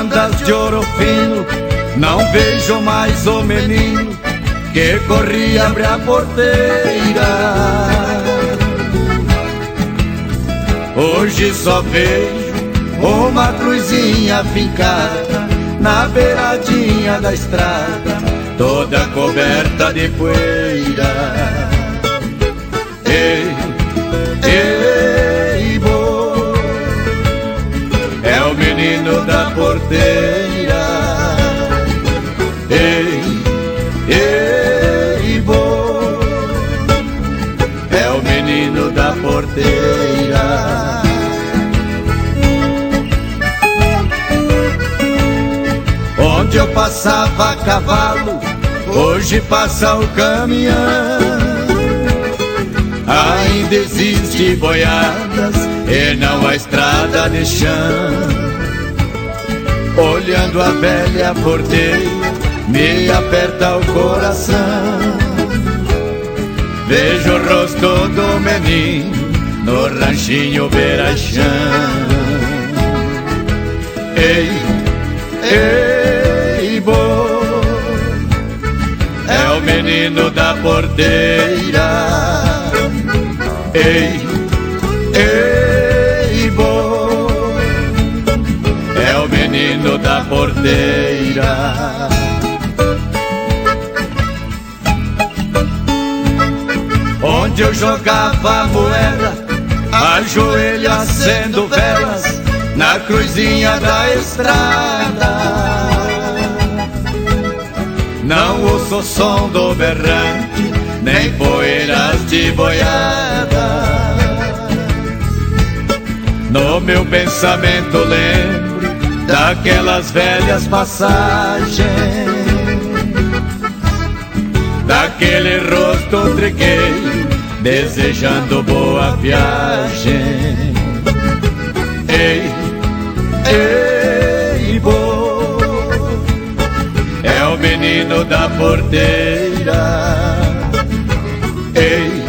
bandas de ouro fino, não vejo mais o menino que corria abre a porteira. Hoje só vejo uma cruzinha fincada na beiradinha da estrada, toda coberta de poeira. Ei, ei, bo, é o menino da porteira. Ei, ei, bo, é o menino da porteira. Onde eu passava a cavalo, hoje passa o caminhão. Ainda existe boiadas e não a estrada de chão. Olhando a velha porteira, me aperta o coração. Vejo o rosto do menino no ranchinho beira-chão. Ei, ei, bo, é o menino da porteira. Ei, ei, bo, é o menino da porteira. Onde eu jogava moeda, ajoelho acendo velas na cruzinha da estrada. Não ouço o som do berrante, nem poeiras de boiada. No meu pensamento lembro daquelas velhas passagens, daquele rosto trigueiro desejando boa viagem. Ei, ei, bo, é o menino da porteira. Ei,